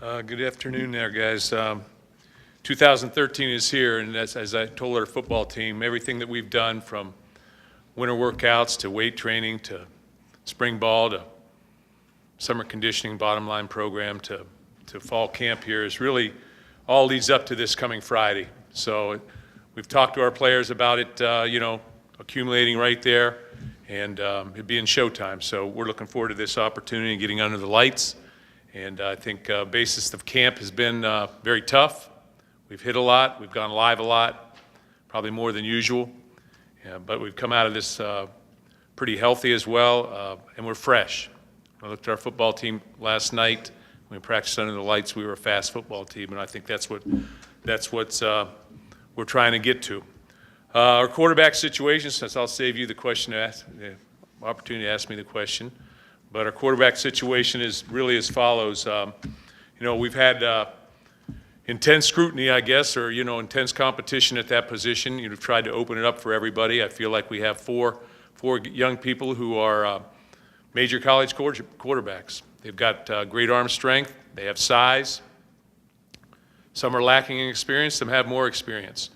Good afternoon there, guys. 2013 is here, and as I told our football team, everything that we've done from winter workouts to weight training to spring ball to summer conditioning bottom line program to fall camp here is really all leads up to this coming Friday. So we've talked to our players about it, accumulating right there, and it being showtime. So we're looking forward to this opportunity and getting under the lights. And I think basis of camp has been very tough. We've hit a lot. We've gone live a lot, probably more than usual. Yeah, but we've come out of this pretty healthy as well, and we're fresh. I looked at our football team last night. We practiced under the lights. We were a fast football team, and I think that's what we're trying to get to. Our quarterback situation, since I'll save you the question to ask, the opportunity to ask me the question. But our quarterback situation is really as follows. We've had intense scrutiny, I guess, or intense competition at that position. We've tried to open it up for everybody. I feel like we have four young people who are major college quarterbacks. They've got great arm strength. They have size. Some are lacking in experience. Some have more experience.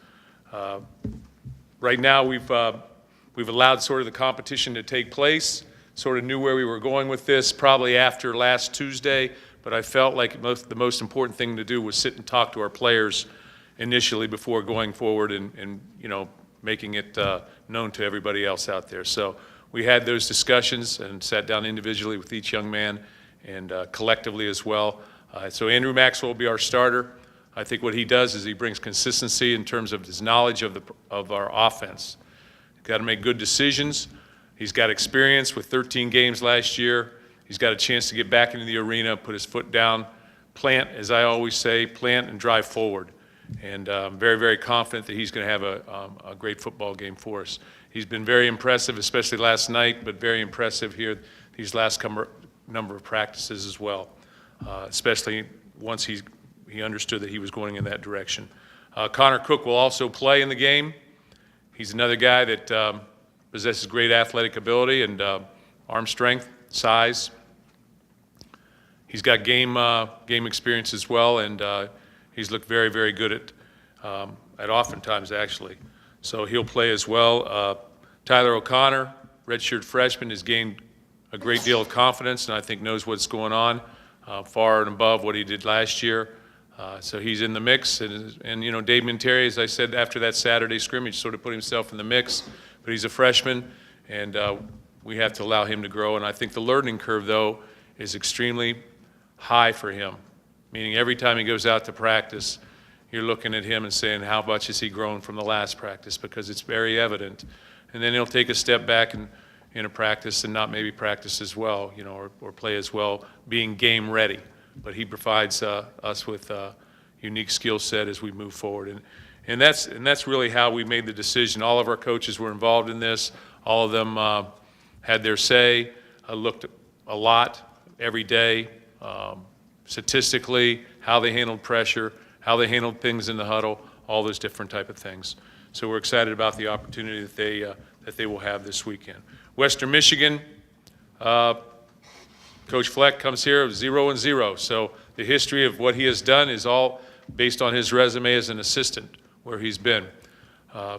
Right now, we've allowed sort of the competition to take place. Sort of knew where we were going with this probably after last Tuesday, but I felt like the most important thing to do was sit and talk to our players initially before going forward and making it known to everybody else out there. So we had those discussions and sat down individually with each young man and collectively as well. So Andrew Maxwell will be our starter. I think what he does is he brings consistency in terms of his knowledge of our offense. Got to make good decisions. He's got experience with 13 games last year. He's got a chance to get back into the arena, put his foot down, plant, as I always say, plant and drive forward. And I'm very, very confident that he's going to have a great football game for us. He's been very impressive, especially last night, but very impressive here these last number of practices as well, especially once he understood that he was going in that direction. Connor Cook will also play in the game. He's another guy that possesses great athletic ability and arm strength, size. He's got game experience as well, and he's looked very, very good at oftentimes actually. So he'll play as well. Tyler O'Connor, redshirt freshman, has gained a great deal of confidence, and I think knows what's going on, far and above what he did last year. So he's in the mix, and Damian Terry, as I said after that Saturday scrimmage, sort of put himself in the mix. But he's a freshman, and we have to allow him to grow. And I think the learning curve, though, is extremely high for him, meaning every time he goes out to practice, you're looking at him and saying, how much has he grown from the last practice? Because it's very evident. And then he'll take a step back in a practice and not maybe practice as well, or play as well, being game ready. But he provides us with a unique skill set as we move forward. And that's really how we made the decision. All of our coaches were involved in this. All of them had their say. I looked a lot every day, statistically, how they handled pressure, how they handled things in the huddle, all those different type of things. So we're excited about the opportunity that they will have this weekend. Western Michigan, Coach Fleck comes here 0-0. So the history of what he has done is all based on his resume as an assistant, where he's been.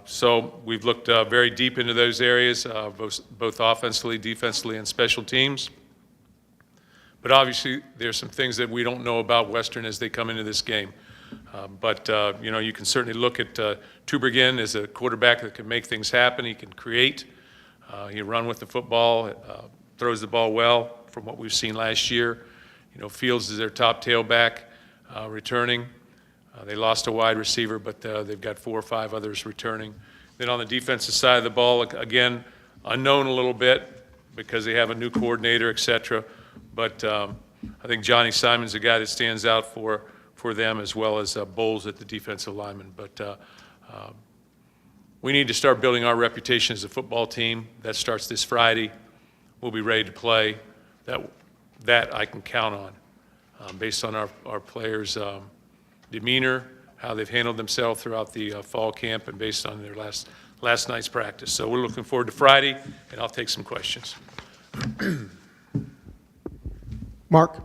So we've looked very deep into those areas, both offensively, defensively, and special teams. But obviously, there's some things that we don't know about Western as they come into this game. But you can certainly look at Tubergen as a quarterback that can make things happen. He can create. He run with the football, throws the ball well from what we've seen last year. Fields is their top tailback returning. They lost a wide receiver, but they've got 4 or 5 others returning. Then on the defensive side of the ball, again, unknown a little bit because they have a new coordinator, et cetera. But I think Johnny Simon's a guy that stands out for them, as well as Bowles at the defensive lineman. But we need to start building our reputation as a football team. That starts this Friday. We'll be ready to play. That I can count on based on our players' demeanor, how they've handled themselves throughout the fall camp, and based on their last night's practice. So we're looking forward to Friday, and I'll take some questions. Mark.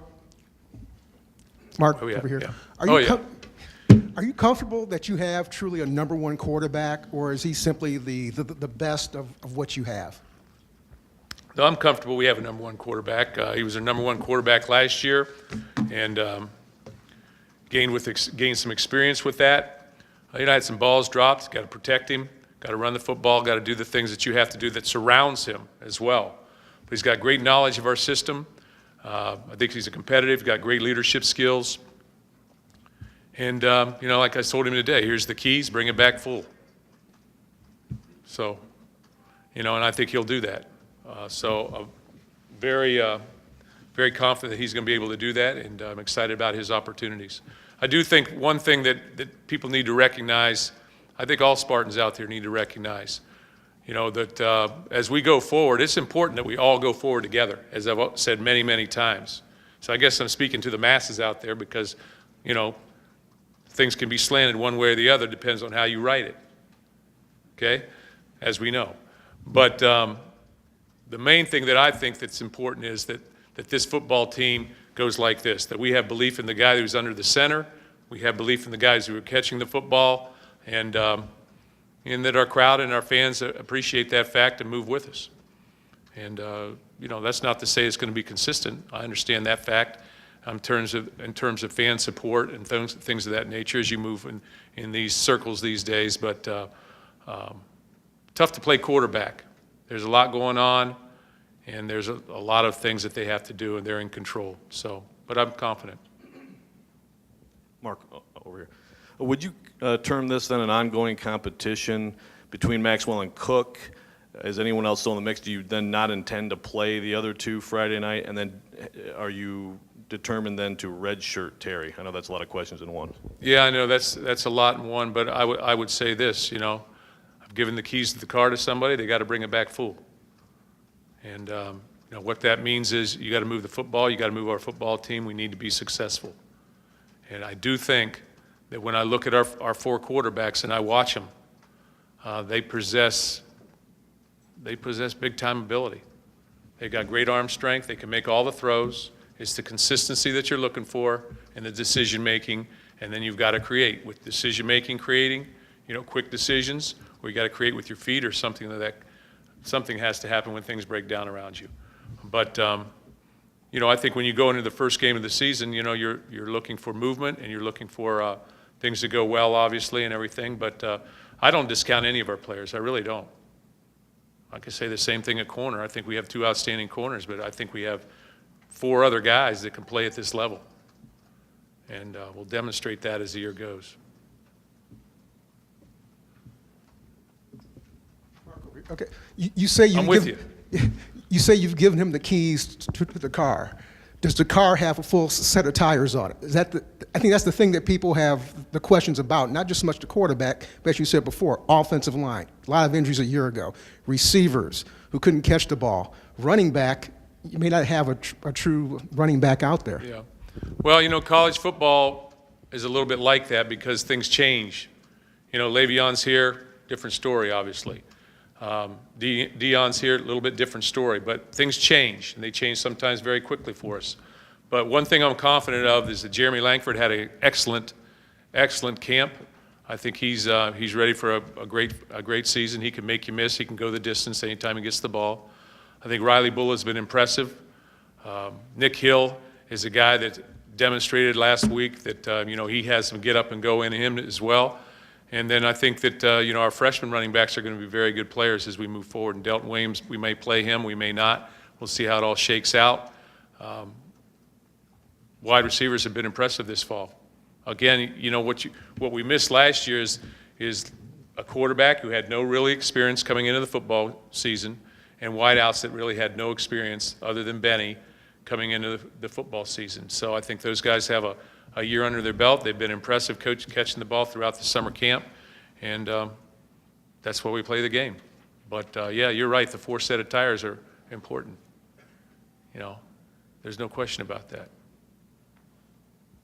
Mark, Oh, yeah, over here. yeah. Are Oh, you yeah. Are you comfortable that you have truly a number one quarterback, or is he simply the best of what you have? No, I'm comfortable we have a number one quarterback. He was our number one quarterback last year, and gained some experience with that. I had some balls dropped. Got to protect him. Got to run the football. Got to do the things that you have to do that surrounds him as well. But he's got great knowledge of our system. I think he's a competitive. Got great leadership skills. And like I told him today, here's the keys. Bring it back full. So, and I think he'll do that. So, very, very confident that he's going to be able to do that, and I'm excited about his opportunities. I do think one thing that people need to recognize, I think all Spartans out there need to recognize, that as we go forward, it's important that we all go forward together, as I've said many, many times. So I guess I'm speaking to the masses out there because, things can be slanted one way or the other, depends on how you write it, okay, as we know. But the main thing that I think that's important is that this football team goes like this, that we have belief in the guy who's under the center, we have belief in the guys who are catching the football, and that our crowd and our fans appreciate that fact and move with us. And, that's not to say it's going to be consistent. I understand that fact in terms of fan support and things of that nature as you move in these circles these days. But tough to play quarterback. There's a lot going on, and there's a lot of things that they have to do, and they're in control. So, but I'm confident. Mark, over here. Would you term this then an ongoing competition between Maxwell and Cook? Is anyone else still in the mix? Do you then not intend to play the other two Friday night? And then are you determined then to redshirt Terry? I know that's a lot of questions in one. Yeah, I know that's a lot in one, but I would say this, I've given the keys to the car to somebody, they got to bring it back full. And what that means is you got to move the football, you got to move our football team, we need to be successful. And I do think that when I look at our four quarterbacks and I watch them, they possess big-time ability. They've got great arm strength. They can make all the throws. It's the consistency that you're looking for and the decision-making, and then you've got to create. With decision-making, creating, quick decisions, or you got to create with your feet or something like that. Something has to happen when things break down around you. But, I think when you go into the first game of the season, you're looking for movement and you're looking for things to go well, obviously, and everything. But I don't discount any of our players. I really don't. I could say the same thing at corner. I think we have two outstanding corners, but I think we have four other guys that can play at this level. And we'll demonstrate that as the year goes. Okay, you say I'm with you. You say you've given him the keys to the car. Does the car have a full set of tires on it? I think that's the thing that people have the questions about, not just so much the quarterback, but as you said before, offensive line. A lot of injuries a year ago. Receivers who couldn't catch the ball. Running back, you may not have a true running back out there. Yeah. Well, college football is a little bit like that because things change. Le'Veon's here, different story, obviously. Deion's here, a little bit different story, but things change, and they change sometimes very quickly for us. But one thing I'm confident of is that Jeremy Langford had an excellent camp. I think he's ready for a great season. He can make you miss. He can go the distance anytime he gets the ball. I think Riley Bull has been impressive. Nick Hill is a guy that demonstrated last week that he has some get up and go in him as well. And then I think that, our freshman running backs are going to be very good players as we move forward. And Delton Williams, we may play him, we may not. We'll see how it all shakes out. Wide receivers have been impressive this fall. Again, what we missed last year is a quarterback who had no really experience coming into the football season and wideouts that really had no experience other than Benny coming into the football season. So I think those guys have a year under their belt. They've been impressive catching the ball throughout the summer camp, and that's why we play the game. But, yeah, you're right. The four set of tires are important. There's no question about that.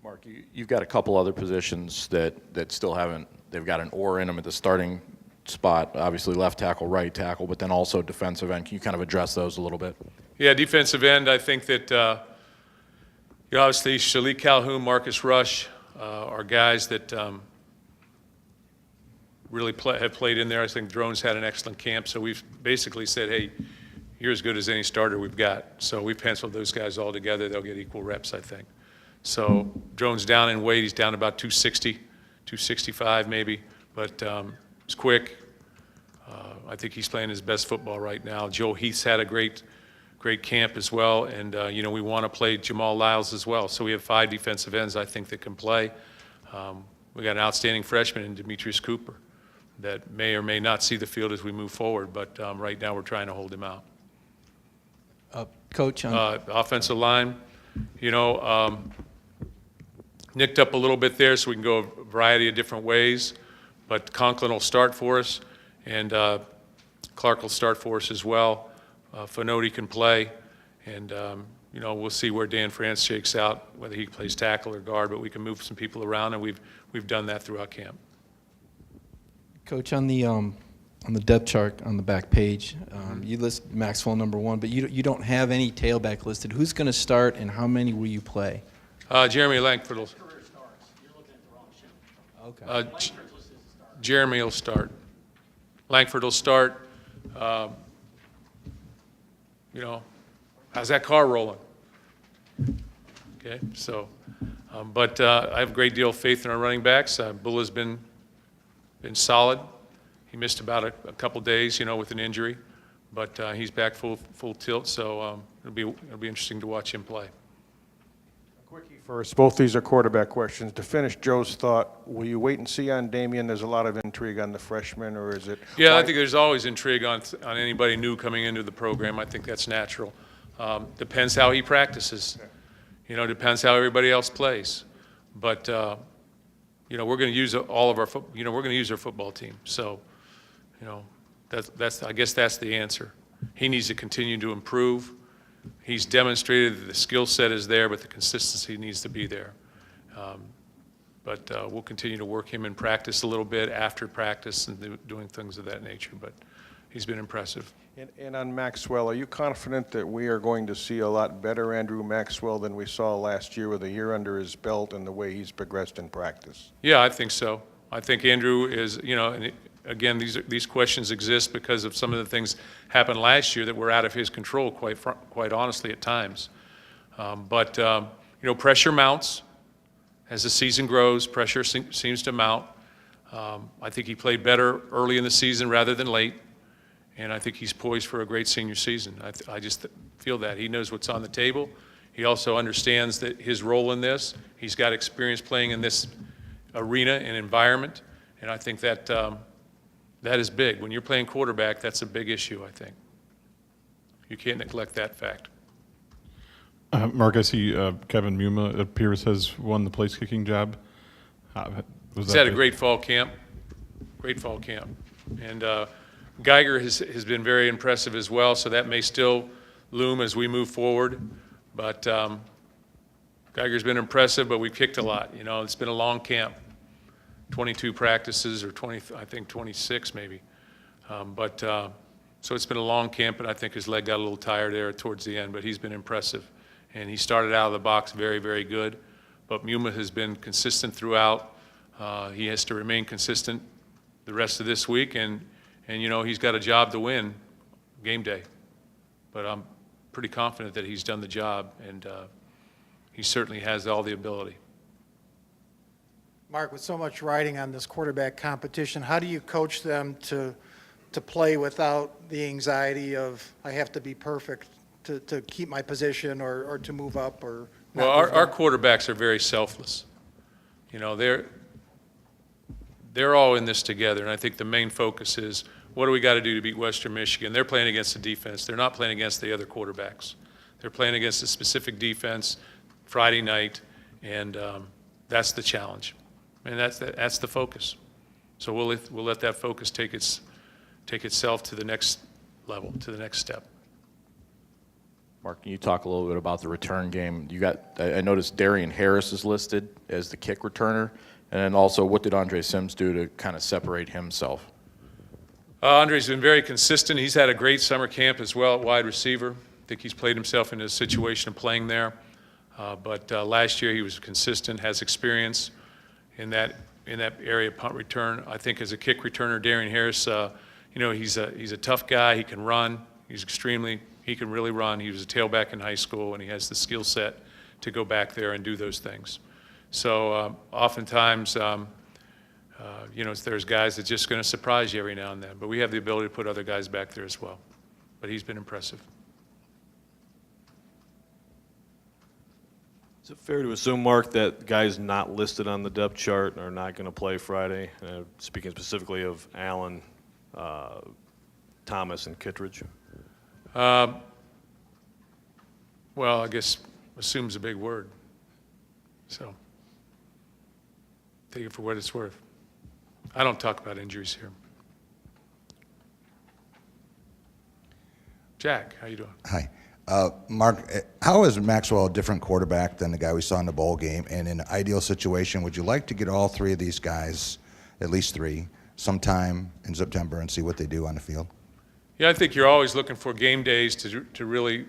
Mark, you've got a couple other positions that still haven't – they've got an oar in them at the starting spot, obviously left tackle, right tackle, but then also defensive end. Can you kind of address those a little bit? Yeah, defensive end, I think that You know, obviously, Shalik Calhoun, Marcus Rush are guys that really have played in there. I think Drones had an excellent camp, so we've basically said, hey, you're as good as any starter we've got. So we penciled those guys all together. They'll get equal reps, I think. So Drones down in weight. He's down about 260, 265 maybe, but he's quick. I think he's playing his best football right now. Joe Heath's had a great camp as well, and you know, we want to play Jamal Lyles as well. So we have 5 defensive ends I think that can play. We got an outstanding freshman in Demetrius Cooper that may or may not see the field as we move forward, but right now we're trying to hold him out. Coach, Offensive line, you know, nicked up a little bit there, so we can go a variety of different ways, but Conklin will start for us, and Clark will start for us as well. Finoti can play, and you know, we'll see where Dan France shakes out, whether he plays tackle or guard, but we can move some people around, and we've done that throughout camp. Coach, on the depth chart on the back page, you list Maxwell #1, but you don't have any tailback listed. Who's going to start, and how many will you play? Jeremy Langford will. Okay. Jeremy will start. Langford will start. You know, how's that car rolling? Okay, so, but I have a great deal of faith in our running backs. Bulla's been solid. He missed about a couple days, you know, with an injury, but he's back full tilt. So it'll be interesting to watch him play. Quickie first. Both these are quarterback questions. To finish Joe's thought, will you wait and see on Damian? There's a lot of intrigue on the freshman, or is it? Yeah, I think there's always intrigue on anybody new coming into the program. I think that's natural. Depends how he practices. You know, depends how everybody else plays. But you know, we're going to use all of our we're going to use our football team. So, you know, I guess that's the answer. He needs to continue to improve. He's demonstrated that the skill set is there, but the consistency needs to be there. But we'll continue to work him in practice a little bit after practice and doing things of that nature. But he's been impressive. And on Maxwell, are you confident that we are going to see a lot better Andrew Maxwell than we saw last year with a year under his belt and the way he's progressed in practice? Yeah, I think so. I think Andrew is, you know, and again, these questions exist because of some of the things happened last year that were out of his control, quite honestly, at times. But you know, pressure mounts as the season grows. Pressure seems to mount. I think he played better early in the season rather than late, and I think he's poised for a great senior season. I just feel that he knows what's on the table. He also understands that his role in this. He's got experience playing in this arena and environment, and I think that that is big. When you're playing quarterback, that's a big issue, I think. You can't neglect that fact. Mark, I see Kevin Muma, it appears, has won the place kicking job. He's had a great fall camp. Great fall camp. And Geiger has been very impressive as well, so that may still loom as we move forward. But Geiger's been impressive, but we've kicked a lot. You know, it's been a long camp. 22 practices, or 20, I think 26 maybe. So it's been a long camp, and I think his leg got a little tired there towards the end, but he's been impressive. And he started out of the box very, very good. But Muma has been consistent throughout. He has to remain consistent the rest of this week, and you know, he's got a job to win game day. But I'm pretty confident that he's done the job, and he certainly has all the ability. Mark, with so much riding on this quarterback competition, how do you coach them to play without the anxiety of I have to be perfect to keep my position or to move up or not? Well, our quarterbacks are very selfless. You know, they're all in this together, and I think the main focus is what do we got to do to beat Western Michigan? They're playing against the defense. They're not playing against the other quarterbacks. They're playing against a specific defense Friday night, and that's the challenge. And that's the focus. So we'll let that focus take itself to the next level, to the next step. Mark, can you talk a little bit about the return game? I noticed Darian Harris is listed as the kick returner, and then also what did Andre Sims do to kind of separate himself? Andre's been very consistent. He's had a great summer camp as well at wide receiver. I think he's played himself into a situation of playing there. But last year he was consistent, has experience in that area, punt return. I think as a kick returner, Darian Harris, he's a tough guy. He can run. He can really run. He was a tailback in high school, and he has the skill set to go back there and do those things. So oftentimes, there's guys that's just going to surprise you every now and then. But we have the ability to put other guys back there as well. But he's been impressive. Is it fair to assume, Mark, that guys not listed on the depth chart are not going to play Friday? Speaking specifically of Allen, Thomas, and Kittredge. Well, I guess assume's a big word. So take it for what it's worth. I don't talk about injuries here. Jack, how you doing? Hi. Mark, how is Maxwell a different quarterback than the guy we saw in the bowl game? And in an ideal situation, would you like to get all three of these guys, at least three, sometime in September and see what they do on the field? Yeah, I think you're always looking for game days to really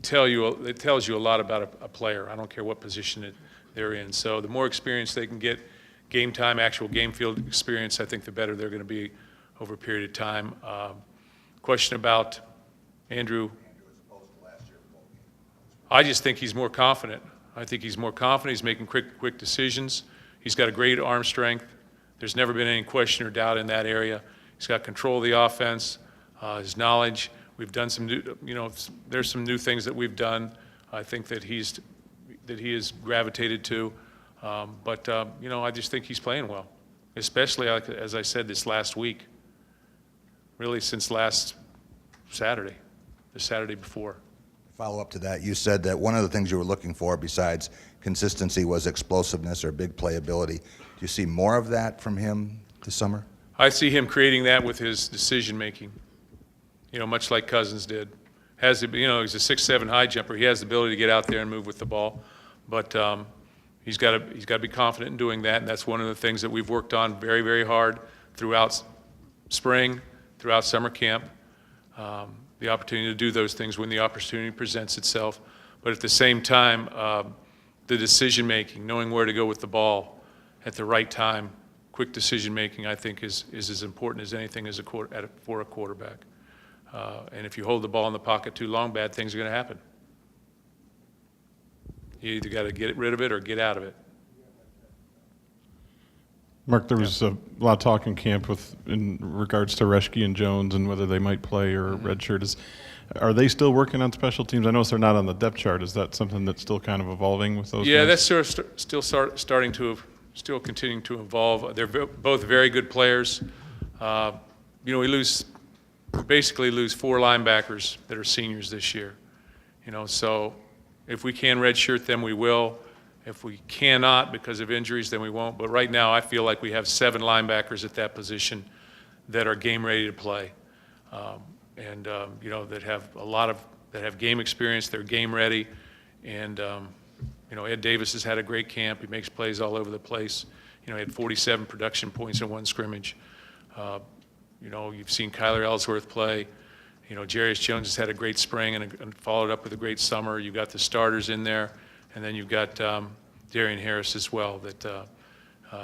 tell you. It tells you a lot about a player. I don't care what position they're in. So the more experience they can get, game time, actual game field experience, I think the better they're going to be over a period of time. Question about Andrew. I just think he's more confident. I think he's more confident. He's making quick decisions. He's got a great arm strength. There's never been any question or doubt in that area. He's got control of the offense, his knowledge. We've done some new, there's some new things that we've done. I think that he has gravitated to. I just think he's playing well, especially, as I said, this last week, really since last Saturday, the Saturday before. Follow up to that, you said that one of the things you were looking for besides consistency was explosiveness or big playability. Do you see more of that from him this summer? I see him creating that with his decision making, much like Cousins did. He's a 6'7" high jumper. He has the ability to get out there and move with the ball, but he's got to be confident in doing that, and that's one of the things that we've worked on very, very hard throughout spring, throughout summer camp. The opportunity to do those things when the opportunity presents itself, but at the same time, the decision making, knowing where to go with the ball at the right time, quick decision making, I think is as important as anything for a quarterback. And if you hold the ball in the pocket too long, bad things are going to happen. You either got to get rid of it or get out of it. Mark, there was a lot of talk in camp in regards to Reschke and Jones and whether they might play or redshirt. Are they still working on special teams? I notice they're not on the depth chart. Is that something that's still kind of evolving with those Yeah, guys? that's still continuing to evolve. They're both very good players. We basically lose 4 linebackers that are seniors this year. So if we can redshirt them, we will. If we cannot because of injuries, then we won't. But right now, I feel like we have 7 linebackers at that position that are game ready to play, that have game experience. They're game ready, and Ed Davis has had a great camp. He makes plays all over the place. He had 47 production points in one scrimmage. You've seen Kyler Ellsworth play. Jarius Jones has had a great spring and followed up with a great summer. You've got the starters in there. And then you've got Darian Harris as well that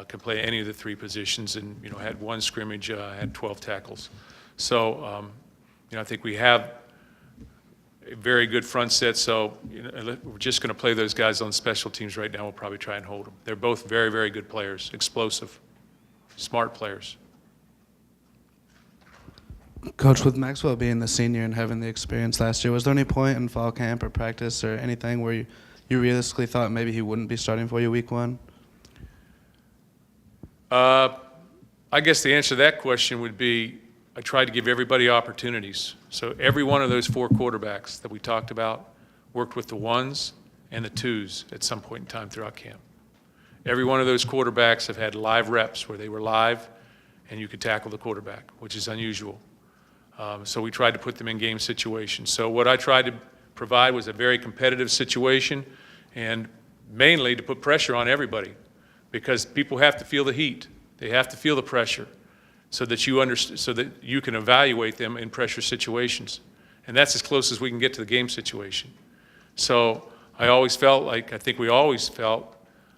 can play any of the 3 positions and, had one scrimmage, had 12 tackles. So, I think we have a very good front set. So, we're just going to play those guys on special teams right now. We'll probably try and hold them. They're both very, very good players, explosive, smart players. Coach, with Maxwell being the senior and having the experience last year, was there any point in fall camp or practice or anything where you realistically thought maybe he wouldn't be starting for you week 1? I guess the answer to that question would be I tried to give everybody opportunities. So every one of those 4 quarterbacks that we talked about worked with the 1s and the 2s at some point in time throughout camp. Every one of those quarterbacks have had live reps where they were live and you could tackle the quarterback, which is unusual. So we tried to put them in game situations. So what I tried to provide was a very competitive situation, and mainly to put pressure on everybody, because people have to feel the heat. They have to feel the pressure, so that you can evaluate them in pressure situations, and that's as close as we can get to the game situation. So I think we always felt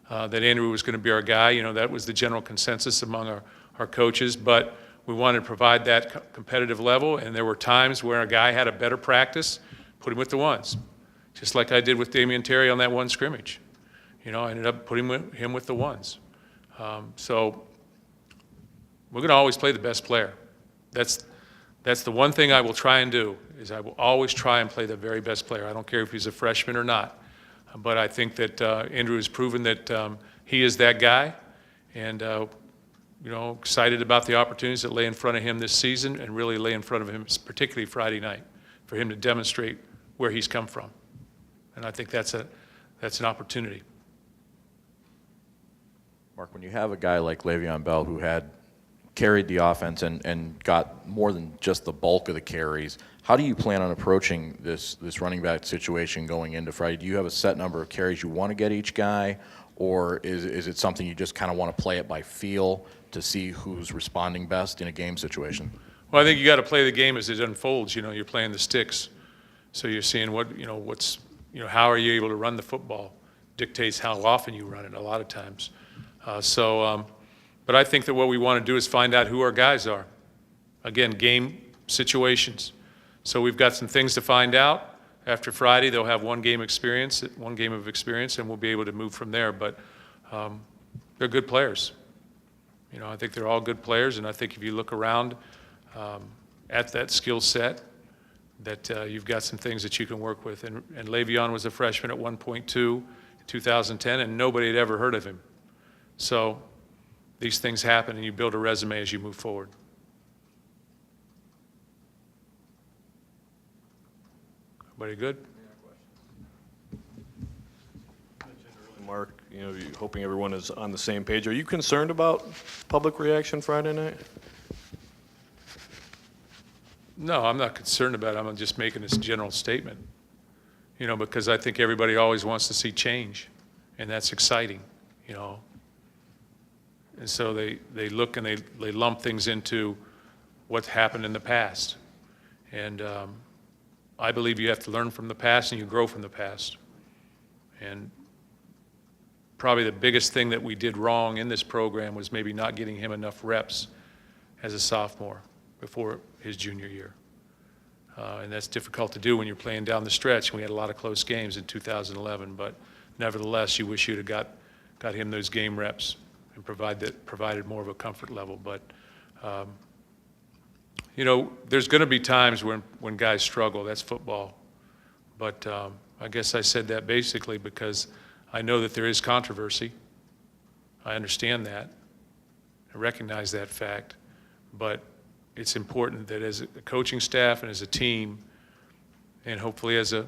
that Andrew was going to be our guy. You know, that was the general consensus among our coaches, but we wanted to provide that competitive level, and there were times where a guy had a better practice, put him with the ones, just like I did with Damian Terry on that one scrimmage. You know, I ended up putting him with the ones. So we're going to always play the best player. That's the one thing I will try and do, is I will always try and play the very best player. I don't care if he's a freshman or not. But I think that Andrew has proven that he is that guy, and you know, excited about the opportunities that lay in front of him this season, and really lay in front of him, particularly Friday night, for him to demonstrate where he's come from. And I think that's an opportunity. Mark, when you have a guy like Le'Veon Bell who had carried the offense and got more than just the bulk of the carries, how do you plan on approaching this running back situation going into Friday? Do you have a set number of carries you want to get each guy, or is it something you just kind of want to play it by feel to see who's responding best in a game situation? Well, I think you got to play the game as it unfolds. You know, you're playing the sticks, so you're seeing how are you able to run the football dictates how often you run it a lot of times. But I think that what we want to do is find out who our guys are. Again, game situations. So we've got some things to find out. After Friday, they'll have one game of experience, and we'll be able to move from there. But they're good players. You know, I think they're all good players, and I think if you look around at that skill set, that you've got some things that you can work with. And Le'Veon was a freshman at 1.2 in 2010, and nobody had ever heard of him. So these things happen, and you build a resume as you move forward. Everybody good? Mark, you know, hoping everyone is on the same page. Are you concerned about public reaction Friday night? No, I'm not concerned about it. I'm just making this general statement, you know, because I think everybody always wants to see change, and that's exciting, you know. And so they look and they lump things into what's happened in the past. And I believe you have to learn from the past and you grow from the past. And probably the biggest thing that we did wrong in this program was maybe not getting him enough reps as a sophomore before his junior year. And that's difficult to do when you're playing down the stretch. And we had a lot of close games in 2011, but nevertheless, you wish you'd have got him those game reps and provided more of a comfort level. But you know, there's going to be times when guys struggle. That's football. But I guess I said that basically because I know that there is controversy. I understand that. I recognize that fact. But it's important that as a coaching staff and as a team, and hopefully as a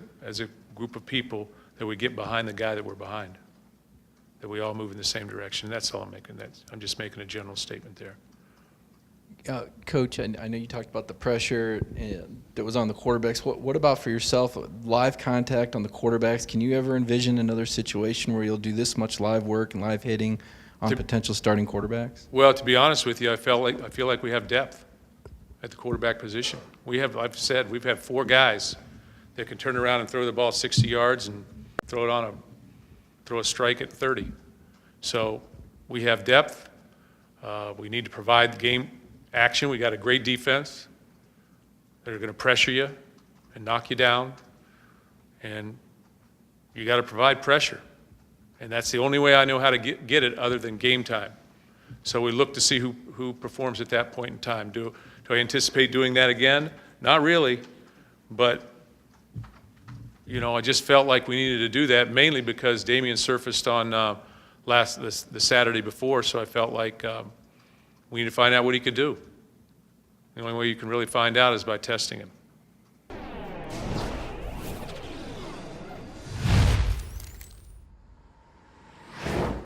group of people, that we get behind the guy that we're behind, that we all move in the same direction. That's all I'm making. I'm just making a general statement there. Coach, I know you talked about the pressure that was on the quarterbacks. What about for yourself? Live contact on the quarterbacks. Can you ever envision another situation where you'll do this much live work and live hitting on potential starting quarterbacks? Well, to be honest with you, I feel like we have depth at the quarterback position. I've said we've had 4 guys that can turn around and throw the ball 60 yards and throw a strike at 30. So we have depth. We need to provide the game action. We got a great defense that are going to pressure you and knock you down, and you got to provide pressure. And that's the only way I know how to get it other than game time. So we look to see who performs at that point in time. Do I anticipate doing that again? Not really, but you know, I just felt like we needed to do that mainly because Damian surfaced on the Saturday before, so I felt like we need to find out what he could do. The only way you can really find out is by testing him.